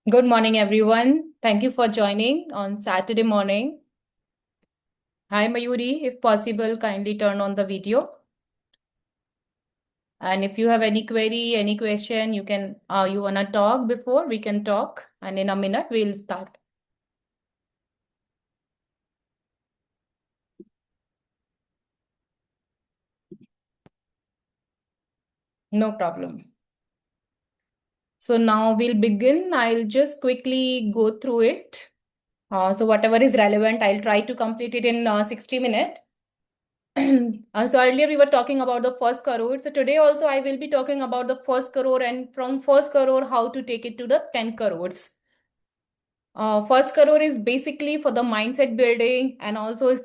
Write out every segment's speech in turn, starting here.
Good morning, everyone. Thank you for joining on Saturday morning. Hi, Mayuri. If possible, kindly turn on the video. And if you have any query, any question, you wanna talk before, we can talk. And in a minute, we'll start. No problem. So now we'll begin. I'll just quickly go through it. So whatever is relevant, I'll try to complete it in 60 minutes. So earlier we were talking about the first crore. So today also I will be talking about the first crore and from first crore how to take it to the 10 crores. First crore is basically for the mindset building and also is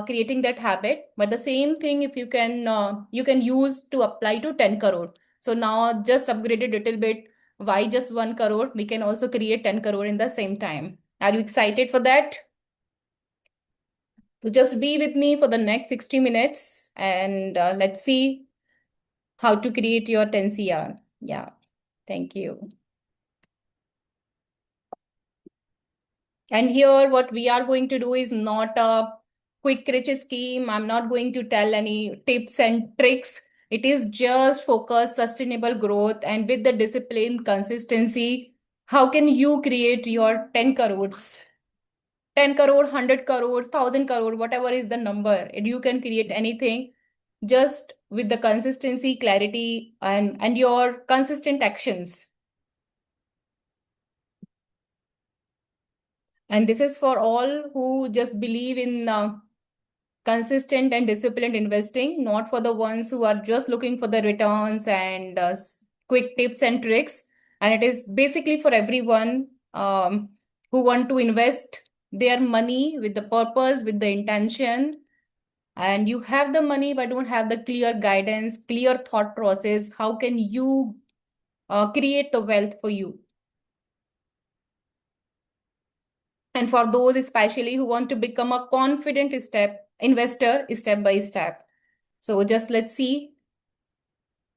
creating that habit. But the same thing if you can use to apply to 10 crore. So now just upgrade it a little bit. Why just 1 crore? We can also create 10 crore in the same time. Are you excited for that? So just be with me for the next 60 minutes and let's see how to create your 10 CR. Yeah, thank you. And here, what we are going to do is not a quick rich scheme. I'm not going to tell any tips and tricks. It is just focus, sustainable growth, and with the discipline, consistency, how can you create your 10 crores? 10 crore, 100 crores, 1000 crore, whatever is the number, and you can create anything just with the consistency, clarity, and your consistent actions. And this is for all who just believe in consistent and disciplined investing, not for the ones who are just looking for the returns and quick tips and tricks. And it is basically for everyone who want to invest their money with the purpose, with the intention. And you have the money, but don't have the clear guidance, clear thought process. How can you create the wealth for you? And for those especially who want to become a confident investor step by step. So just let's see.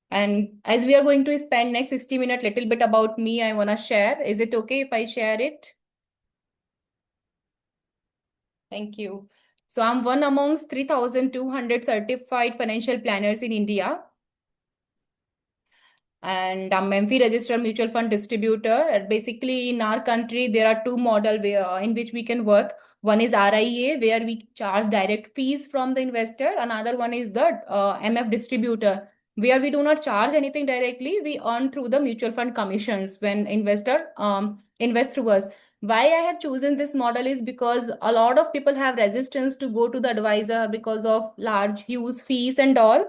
And as we are going to spend next 60 minutes little bit about me, I want to share. Is it okay if I share it? Thank you. So I'm one amongst 3,200 certified financial planners in India. And I'm MFI registered mutual fund distributor. And basically, in our country, there are two models in which we can work. One is RIA, where we charge direct fees from the investor. Another one is the MF distributor, where we do not charge anything directly. We earn through the mutual fund commissions when investor invest through us. Why I have chosen this model is because a lot of people have resistance to go to the advisor because of large, huge fees and all.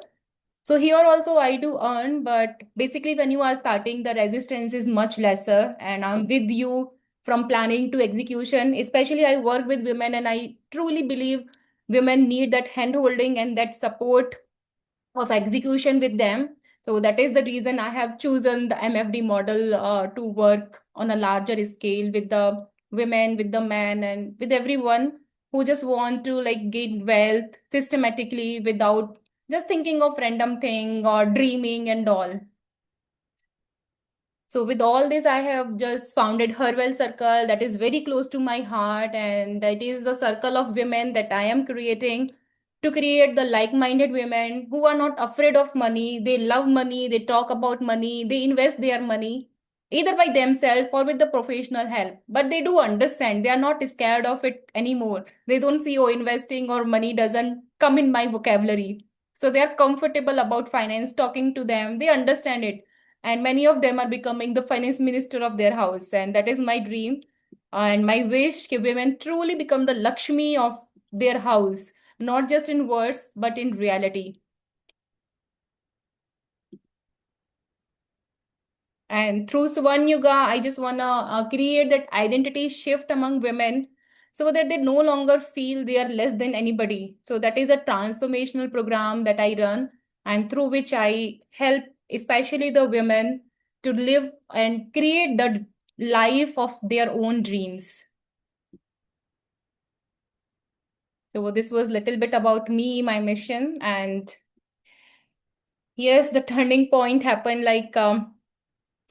So here also I do earn, but basically when you are starting, the resistance is much lesser. And I'm with you from planning to execution. Especially I work with women and I truly believe women need that hand holding and that support of execution with them. So that is the reason I have chosen the MFD model to work on a larger scale with the women, with the men, and with everyone who just want to like gain wealth systematically without just thinking of random thing or dreaming and all. So with all this, I have just founded Herwell Circle that is very close to my heart, and it is the circle of women that I am creating to create the like-minded women who are not afraid of money. They love money, they talk about money, they invest their money either by themselves or with the professional help. But they do understand, they are not scared of it anymore. They don't see, oh, investing or money doesn't come in my vocabulary. So they are comfortable about finance, talking to them, they understand it, and many of them are becoming the finance minister of their house, and that is my dream and my wish that women truly become the Lakshmi of their house, not just in words but in reality. And through Swan Yuga, I just want to create that identity shift among women so that they no longer feel they are less than anybody. So that is a transformational program that I run, and through which I help especially the women to live and create the life of their own dreams. So this was a little bit about me, my mission, and yes, the turning point happened like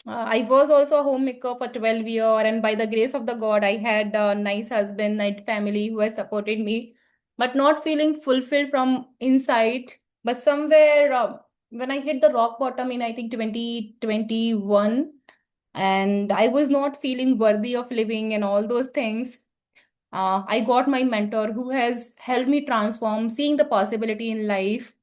I was also a homemaker for 12 years, and by the grace of the God, I had a nice husband, nice family who has supported me, but not feeling fulfilled from inside. But somewhere, when I hit the rock bottom in, I think, 2021, and I was not feeling worthy of living and all those things, I got my mentor who has helped me transform, seeing the possibility in life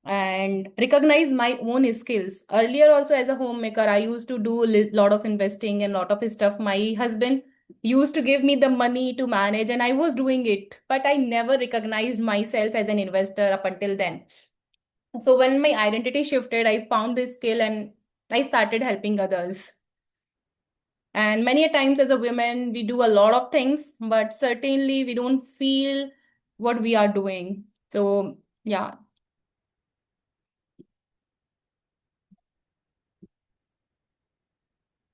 and recognize my own skills. Earlier, also as a homemaker, I used to do a lot of investing and lot of stuff. My husband used to give me the money to manage, and I was doing it, but I never recognized myself as an investor up until then. So when my identity shifted, I found this skill and I started helping others. And many a times as a woman, we do a lot of things, but certainly we don't feel what we are doing. So yeah.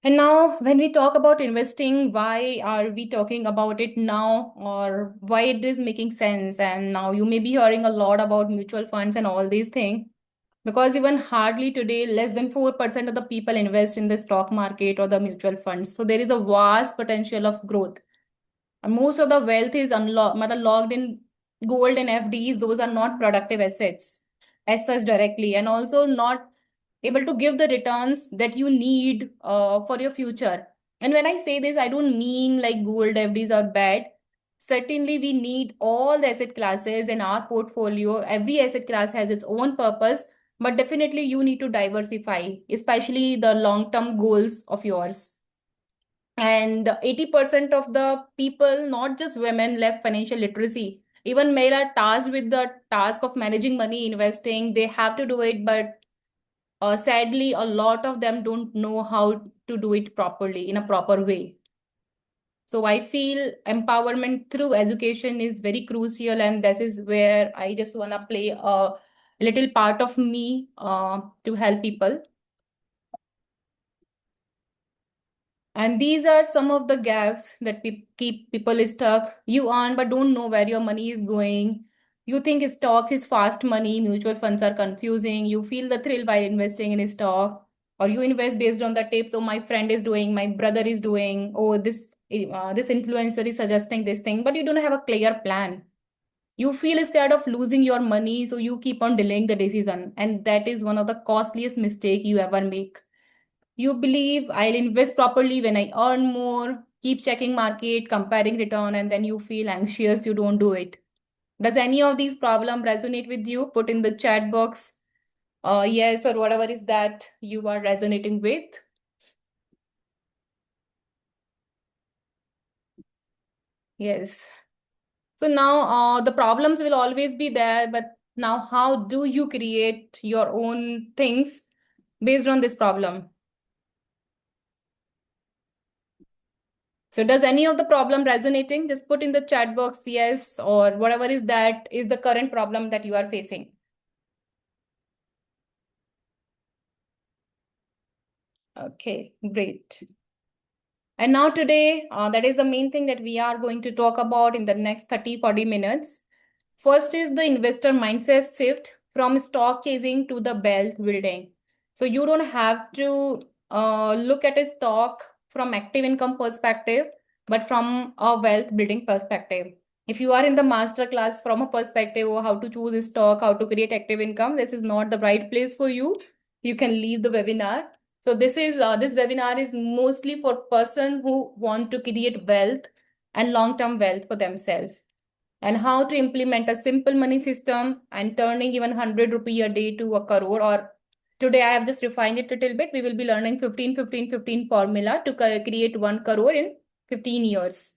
And now, when we talk about investing, why are we talking about it now, or why it is making sense? And now you may be hearing a lot about mutual funds and all these things, because even hardly today, less than 4% of the people invest in the stock market or the mutual funds. So there is a vast potential of growth. And most of the wealth is unlocked, logged in gold and FDs. Those are not productive assets as such directly, and also not able to give the returns that you need for your future. And when I say this, I don't mean like gold FDs are bad. Certainly, we need all the asset classes in our portfolio. Every asset class has its own purpose, but definitely you need to diversify, especially the long term goals of yours. And 80% of the people, not just women, lack financial literacy. Even male are tasked with the task of managing money, investing. They have to do it, but sadly, a lot of them don't know how to do it properly in a proper way. So I feel empowerment through education is very crucial, and this is where I just want to play a little part of me to help people. And these are some of the gaps that keep people stuck. You earn but don't know where your money is going. You think stocks is fast money, mutual funds are confusing. You feel the thrill by investing in a stock, or you invest based on the tips. Oh, my friend is doing, my brother is doing. Oh, this influencer is suggesting this thing, but you don't have a clear plan. You feel scared of losing your money, so you keep on delaying the decision, and that is one of the costliest mistake you ever make. You believe I'll invest properly when I earn more, keep checking market, comparing return, and then you feel anxious, you don't do it. Does any of these problem resonate with you? Put in the chat box, yes, or whatever is that you are resonating with. Yes. So now the problems will always be there, but now how do you create your own things based on this problem? So does any of the problem resonating? Just put in the chat box yes, or whatever is that is the current problem that you are facing. Okay, great. And now today, that is the main thing that we are going to talk about in the next 30-40 minutes. First is the investor mindset shift from stock chasing to the wealth building. So you don't have to look at a stock from active income perspective, but from a wealth building perspective. If you are in the master class from a perspective of how to choose a stock, how to create active income, this is not the right place for you. You can leave the webinar. So this webinar is mostly for person who want to create wealth and long-term wealth for themselves, and how to implement a simple money system and turning even 100 rupee a day to a crore. Or today I have just refined it a little bit. We will be learning 15-15-15 formula to create 1 crore in 15 years,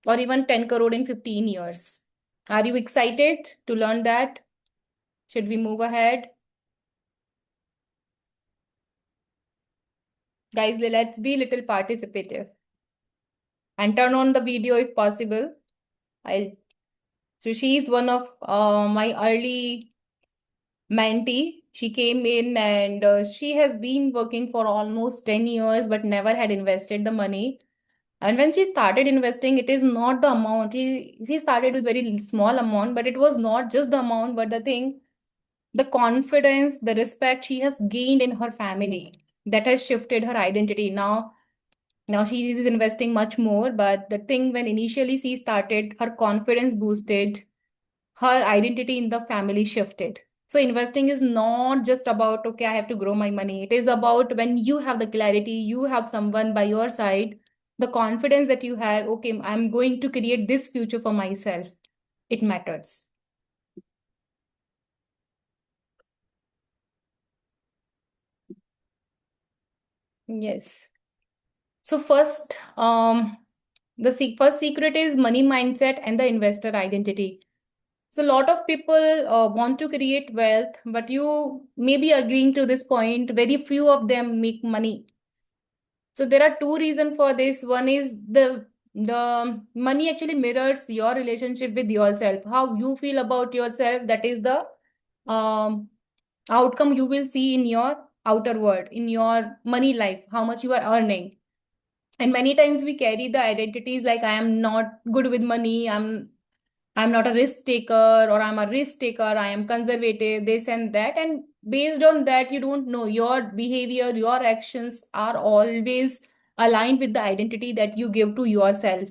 or even 10 crore in 15 years. Are you excited to learn that? Should we move ahead? Guys, let's be little participative and turn on the video if possible. I'll So she's one of my early mentee. She came in, and she has been working for almost 10 years but never had invested the money. And when she started investing, it is not the amount. She started with very small amount, but it was not just the amount, but the thing, the confidence, the respect she has gained in her family. that has shifted her identity. Now she is investing much more, but the thing when initially she started, her confidence boosted, her identity in the family shifted. So investing is not just about, okay, I have to grow my money. It is about when you have the clarity, you have someone by your side, the confidence that you have, okay, I'm going to create this future for myself. It matters. Yes. So first, the first secret is money mindset and the investor identity. So a lot of people want to create wealth, but you may be agreeing to this point, very few of them make money. So there are two reasons for this. One is the money actually mirrors your relationship with yourself, how you feel about yourself. That is the um, outcome you will see in your outer world, in your money life, how much you are earning. And many times we carry the identities like I am not good with money, I'm not a risk taker, or I'm a risk taker, I am conservative, this and that. And based on that, you don't know your behavior, your actions are always aligned with the identity that you give to yourself.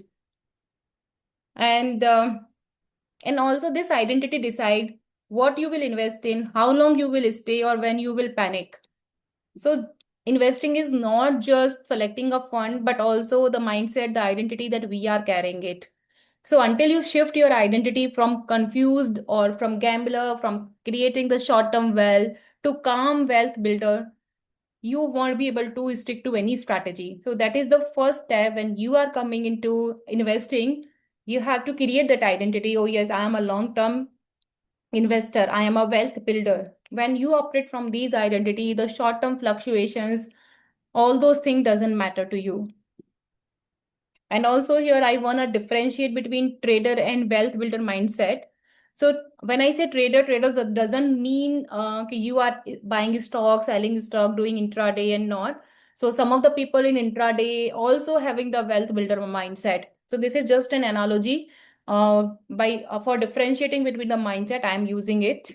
And and also this identity decide what you will invest in, how long you will stay, or when you will panic. So investing is not just selecting a fund, but also the mindset, the identity that we are carrying it. So until you shift your identity from confused or from gambler, from creating the short-term wealth to calm wealth builder, you won't be able to stick to any strategy. So that is the first step when you are coming into investing. You have to create that identity. Oh yes, I am a long-term investor. I am a wealth builder. When you operate from these identity, the short-term fluctuations, all those things doesn't matter to you. And also here I want to differentiate between trader and wealth builder mindset. So when I say traders, that doesn't mean you are buying stock, selling stock, doing intraday and not. So some of the people in intraday also having the wealth builder mindset. So this is just an analogy. By for differentiating between the mindset, I'm using it.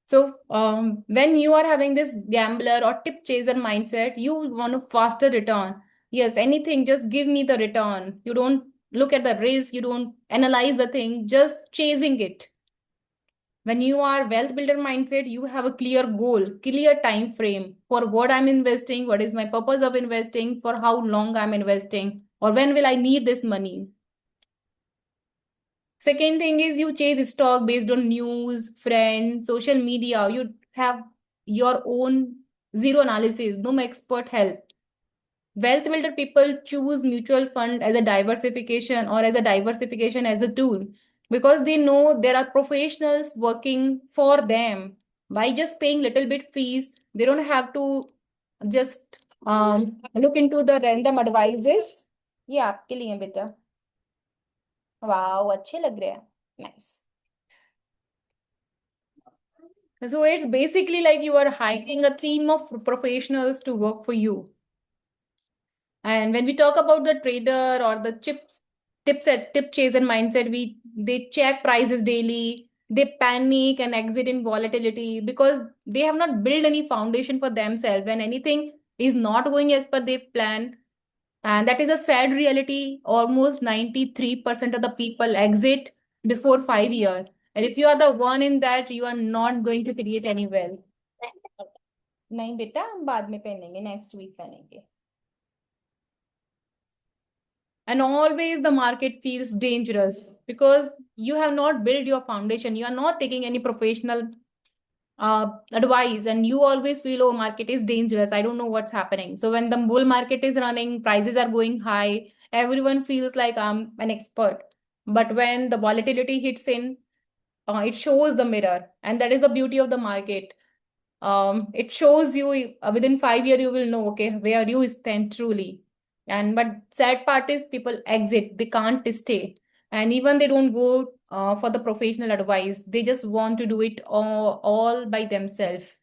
So when you are having this gambler or tip chaser mindset, you want a faster return. Yes, anything, just give me the return. You don't look at the risk, you don't analyze the thing, just chasing it. When you are wealth builder mindset, you have a clear goal, clear time frame for what I'm investing, what is my purpose of investing, for how long I'm investing, or when will I need this money. Second thing is you chase stock based on news, friends, social media. You have your own zero analysis, no expert help. Wealth builder people choose mutual fund as a diversification or as a diversification as a tool because they know there are professionals working for them. By just paying little bit fees, they don't have to just look into the random advices. ये आपके लिए है बेटा. Wow अच्छे लग रहे हैं. Nice. So it's basically like you are hiring a team of professionals to work for you. And when we talk about the trader or the tip chaser mindset, they check prices daily, they panic and exit in volatility because they have not built any foundation for themselves. When anything is not going as per their plan, and that is a sad reality. Almost 93% of the people exit before 5 years. And if you are the one in that, you are not going to create any wealth. नहीं बेटा हम बाद में पहनेंगे next week पहनेंगे. And always the market feels dangerous because you have not built your foundation, you are not taking any professional advice, and you always feel, oh, market is dangerous, I don't know what's happening. So when the bull market is running, prices are going high, everyone feels like I'm an expert. But when the volatility hits in, it shows the mirror, and that is the beauty of the market. It shows you within 5 years you will know, okay, where you stand truly. And but sad part is people exit, they can't stay, and even they don't go for the professional advice, they just want to do it all by themselves.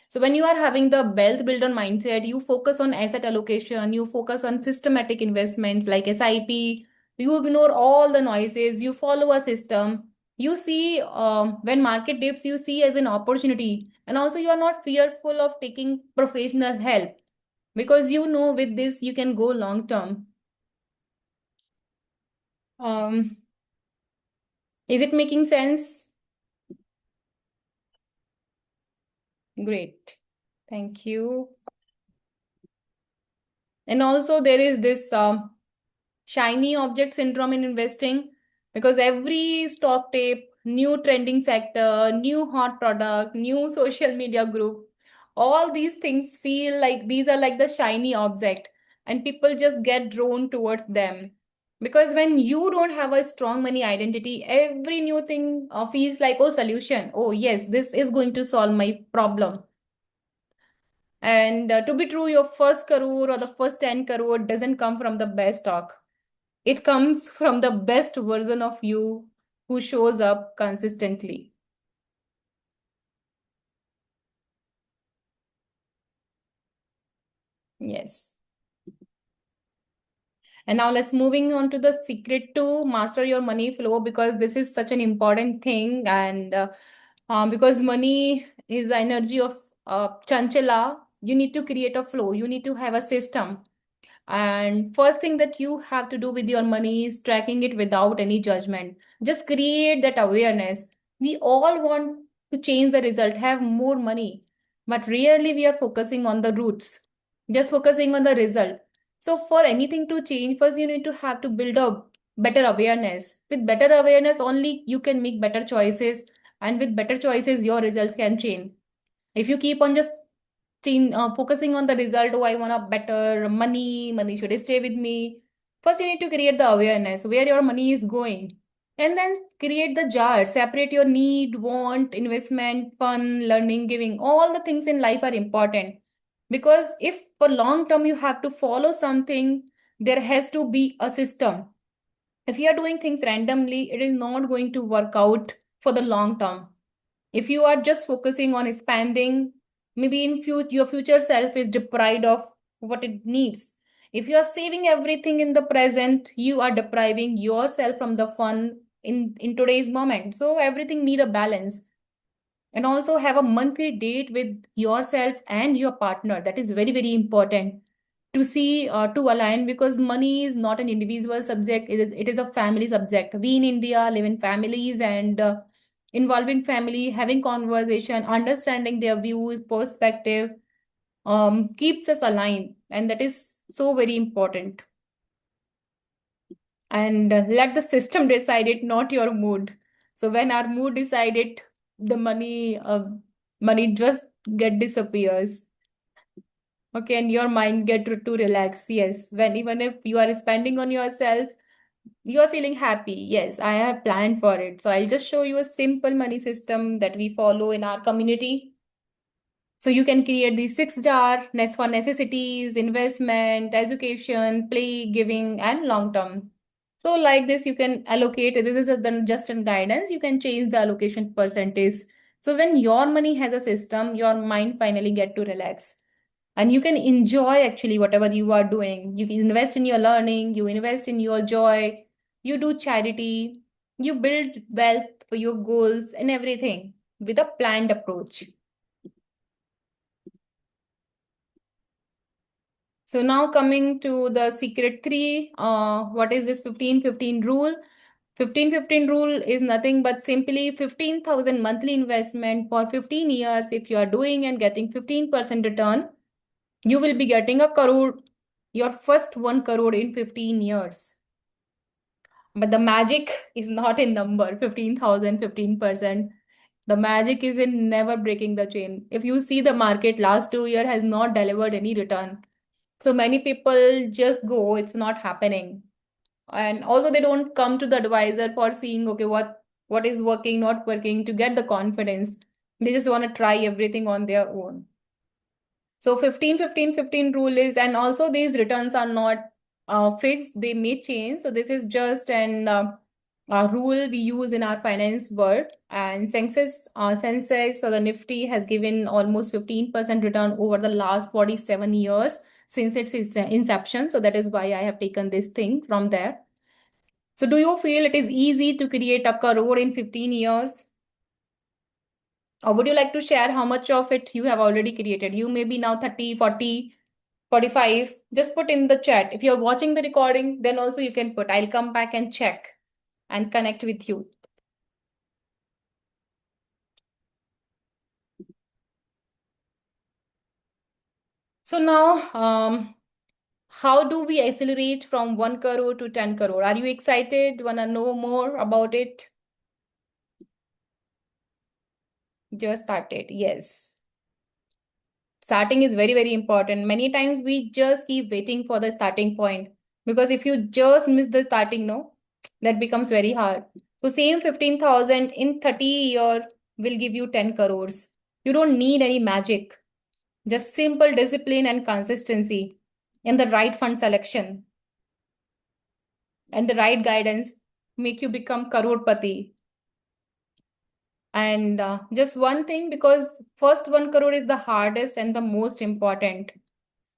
So when you are having the wealth builder mindset, you focus on asset allocation, you focus on systematic investments like SIP, you ignore all the noises, you follow a system. You see, when market dips, you see as an opportunity. And also you are not fearful of taking professional help because you know with this you can go long term. Um, is it making sense? Great. Thank you. And also there is this shiny object syndrome in investing because every stock tape, new trending sector, new hot product, new social media group, all these things feel like these are like the shiny object and people just get drawn towards them. Because when you don't have a strong money identity, every new thing feels like, oh, solution. Oh, yes, this is going to solve my problem. And to be true, your first crore or the first 10 crore doesn't come from the best stock. It comes from the best version of you who shows up consistently. Yes. And now let's moving on to the secret to master your money flow because this is such an important thing and because money is the energy of chanchala, you need to create a flow. You need to have a system. And first thing that you have to do with your money is tracking it without any judgment. Just create that awareness. We all want to change the result, have more money, but rarely we are focusing on the roots, just focusing on the result. So for anything to change, first you need to have to build a better awareness. With better awareness, only you can make better choices, and with better choices, your results can change. If you keep on just focusing on the result, oh, I want a better money should stay with me. First, you need to create the awareness where your money is going. And then create the jar, separate your need, want, investment, fun, learning, giving. All the things in life are important. Because if for long term you have to follow something, there has to be a system. If you are doing things randomly, it is not going to work out for the long term. If you are just focusing on expanding, maybe in your future self is deprived of what it needs. If you are saving everything in the present, you are depriving yourself from the fun in today's moment. So everything need a balance. And also have a monthly date with yourself and your partner. That is very, very important to see to align because money is not an individual subject. It is a family subject. We in India live in families and involving family, having conversation, understanding their views, perspective, keeps us aligned. And that is so very important. And let the system decide it, not your mood. So when our mood decide it, the money just get disappears. Okay, and your mind get to relax. Yes, when even if you are spending on yourself, you are feeling happy. Yes, I have planned for it. So I'll just show you a simple money system that we follow in our community. So you can create these six jar next for necessities, investment, education, play, giving, and long term. So like this, you can allocate. This is just a guidance. You can change the allocation percentage. So when your money has a system, your mind finally get to relax. And you can enjoy actually whatever you are doing. You can invest in your learning, you invest in your joy, you do charity, you build wealth for your goals and everything with a planned approach. So now coming to the secret three, what is this 15-15 rule? 15-15 rule is nothing but simply 15,000 monthly investment for 15 years. If you are doing and getting 15% return, you will be getting a crore, your first 1 crore in 15 years. But the magic is not in number 15,000, 15%. The magic is in never breaking the chain. If you see the market last 2 year has not delivered any return. So many people just go, it's not happening. And also they don't come to the advisor for seeing, okay, what is working, not working to get the confidence. They just want to try everything on their own. So 15-15-15 rule is, and also these returns are not fixed, they may change. So this is just an rule we use in our finance world. And Sensex or the Nifty has given almost 15% return over the last 47 years since its inception. So that is why I have taken this thing from there. So do you feel it is easy to create a crore in 15 years? Or would you like to share how much of it you have already created? You may be now 30, 40, 45. Just put in the chat. If you're watching the recording, then also you can put. I'll come back and check and connect with you. So now, how do we accelerate from 1 crore to 10 crore? Are you excited? Wanna know more about it? Just started. Yes. Starting is very, very important. Many times we just keep waiting for the starting point, because if you just miss the starting, no, that becomes very hard. So same 15,000 in 30 year will give you 10 crores. You don't need any magic, just simple discipline and consistency and the right fund selection and the right guidance make you become crorepati. And just one thing, because first 1 crore is the hardest and the most important.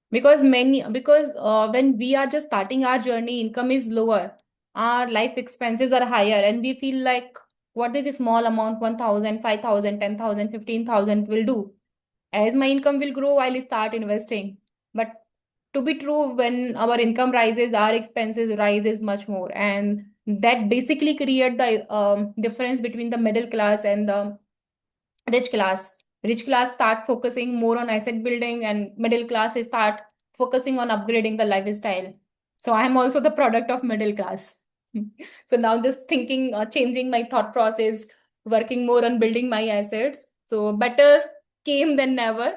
Because when we are just starting our journey, income is lower, our life expenses are higher, and we feel like, what is a small amount, 1,000, 5,000, 10,000, 15,000 will do. As my income will grow, I'll start investing. But to be true, when our income rises, our expenses rises much more, and that basically create the difference between the middle class and the rich class. Rich class start focusing more on asset building, and middle class start focusing on upgrading the lifestyle. So I am also the product of middle class. So now just thinking, changing my thought process, working more on building my assets. So better came than never.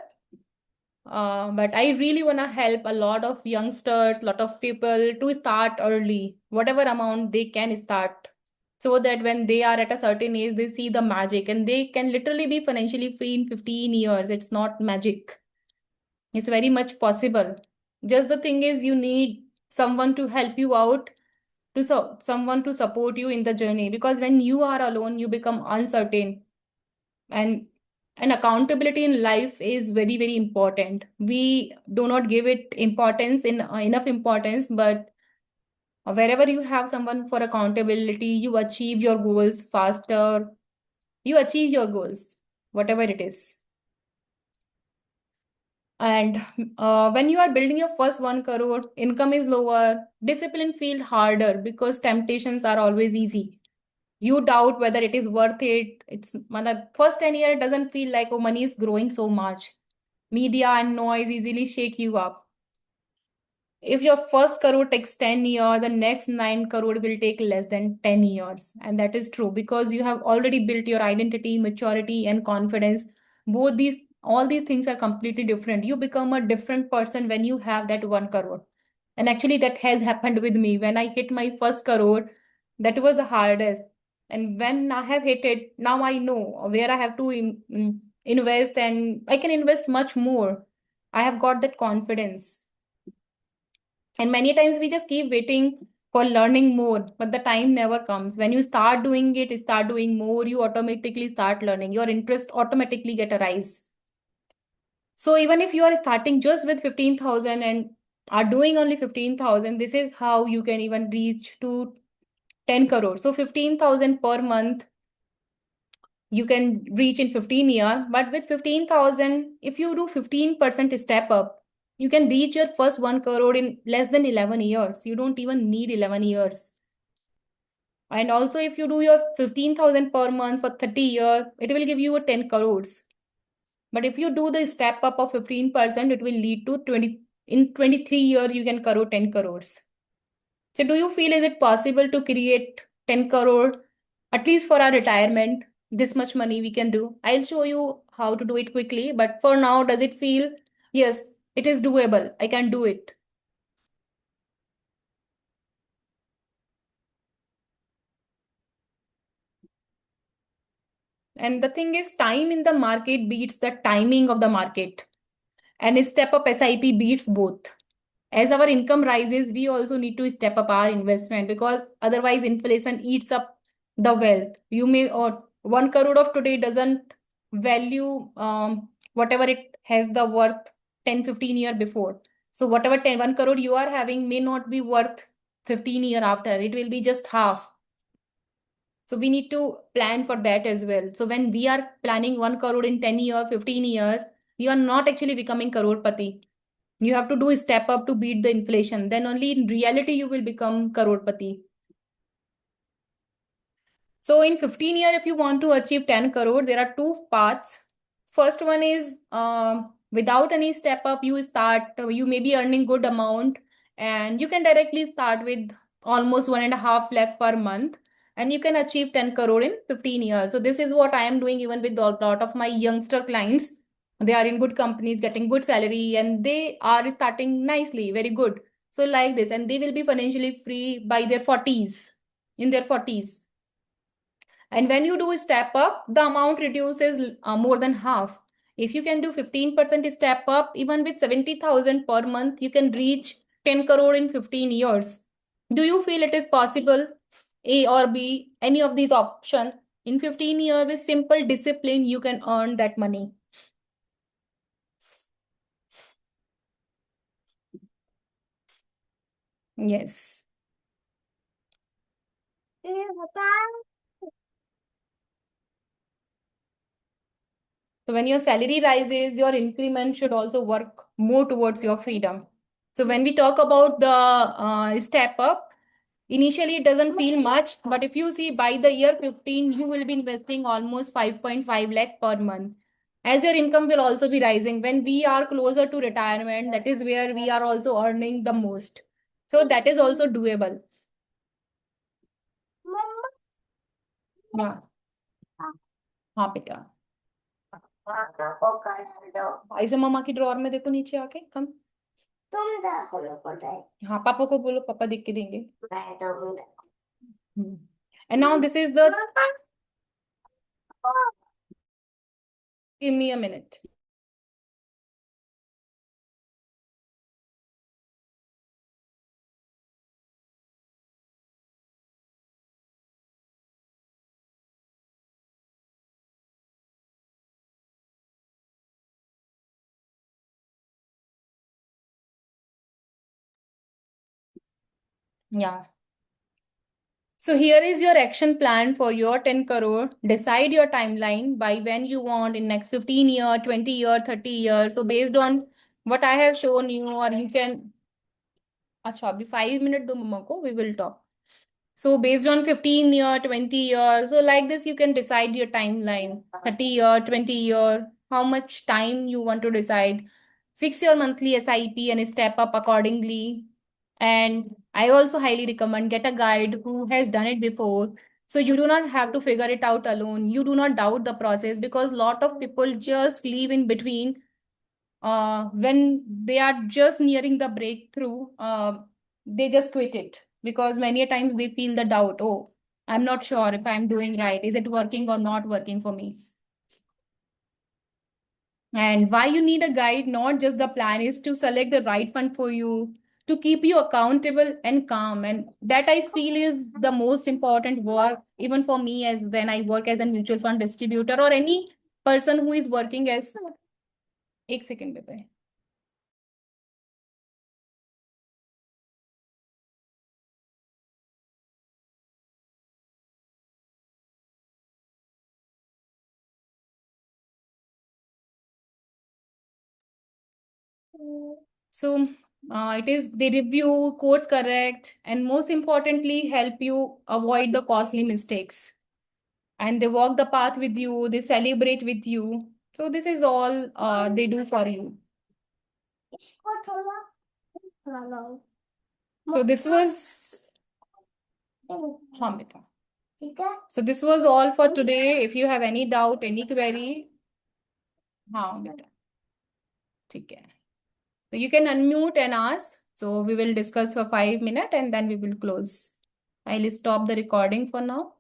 But I really want to help a lot of youngsters, lot of people to start early, whatever amount they can start, so that when they are at a certain age, they see the magic and they can literally be financially free in 15 years. It's not magic. It's very much possible. Just the thing is, you need someone to help you out, someone to support you in the journey, because when you are alone, you become uncertain. And accountability in life is very, very important. We do not give it importance in enough importance, but wherever you have someone for accountability, you achieve your goals faster. You achieve your goals, whatever it is. And when you are building your first 1 crore, income is lower, discipline feels harder because temptations are always easy. You doubt whether it is worth it. It's the first 10 year, it doesn't feel like, oh, money is growing so much. Media and noise easily shake you up. If your first crore takes 10 years, the next 9 crore will take less than 10 years. And that is true because you have already built your identity, maturity, and confidence. All these things are completely different. You become a different person when you have that 1 crore. And actually, that has happened with me. When I hit my first crore, that was the hardest. And when I have hit it, now I know where I have to invest, and I can invest much more. I have got that confidence. And many times we just keep waiting for learning more, but the time never comes. When you start doing more, you automatically start learning. Your interest automatically get a rise. So even if you are starting just with 15,000 and are doing only 15,000, this is how you can even reach to 10 crore. So 15,000 per month, you can reach in 15 years. But with 15,000, if you do 15% step up, you can reach your first 1 crore in less than 11 years. You don't even need 11 years. And also, if you do your 15,000 per month for 30 years, it will give you a 10 crores. But if you do the step up of 15%, it will lead to 20. In 23 years, you can crore 10 crores. So do you feel, is it possible to create 10 crore, at least for our retirement? This much money we can do. I'll show you how to do it quickly. But for now, does it feel, yes, it is doable. I can do it. And the thing is, time in the market beats the timing of the market. And a step up SIP beats both. As our income rises, we also need to step up our investment, because otherwise inflation eats up the wealth. You may, or 1 crore of today doesn't value whatever it has the worth 10, 15 year before. So whatever 1 crore you are having may not be worth 15 year after, it will be just half. So we need to plan for that as well. So when we are planning 1 crore in 10 years, 15 years, you are not actually becoming crorepati. You have to do a step up to beat the inflation. Then only in reality you will become crorepati. So in 15 years, if you want to achieve 10 crore, there are two paths. First one is without any step up, you start, you may be earning good amount and you can directly start with almost 1.5 lakh per month and you can achieve 10 crore in 15 years. So this is what I am doing even with a lot of my youngster clients. They are in good companies, getting good salary and they are starting nicely, very good. So like this, and they will be financially free by their 40s, in their 40s. And when you do a step up, the amount reduces more than half. If you can do 15% step up, even with 70,000 per month, you can reach 10 crore in 15 years. Do you feel it is possible? A or B, any of these options. In 15 years, with simple discipline, you can earn that money. Yes. So when your salary rises, your increment should also work more towards your freedom. So when we talk about the step up, initially it doesn't feel much, but if you see by the year 15, you will be investing almost 5.5 lakh per month. As your income will also be rising. When we are closer to retirement, that is where we are also earning the most. So that is also doable. हाँ हाँ बेटा, ऐसे मम्मा की drawer में देखो नीचे आके कम। हाँ पापा को बोलो, पापा देख के देंगे। And now this is the, give me a minute. Yeah. So here is your action plan for your 10 crore. Decide your timeline by when you want in next 15 year, 20 year, 30 years. So based on what I have shown you, or you can, अच्छा अभी 5 minutes दो मम्मा को, we will talk. So based on 15 year, 20 year, so like this you can decide your timeline, 30 year, 20 year, how much time you want to decide. Fix your monthly SIP and step up accordingly. And I also highly recommend get a guide who has done it before. So you do not have to figure it out alone. You do not doubt the process because lot of people just leave in between when they are just nearing the breakthrough, they just quit it because many a times they feel the doubt. Oh, I'm not sure if I'm doing right. Is it working or not working for me? And why you need a guide, not just the plan, is to select the right fund for you, to keep you accountable and calm. And that I feel is the most important work, even for me as when I work as a mutual fund distributor or any person who is working as. एक second, baby. So it is they review, course correct, and most importantly, help you avoid the costly mistakes. And they walk the path with you, they celebrate with you. So this is all they do for you. So this was हाँ बेटा. So this was all for today. If you have any doubt, any query, हाँ बेटा, ठीक है. So you can unmute and ask. So we will discuss for 5 minutes and then we will close. I'll stop the recording for now.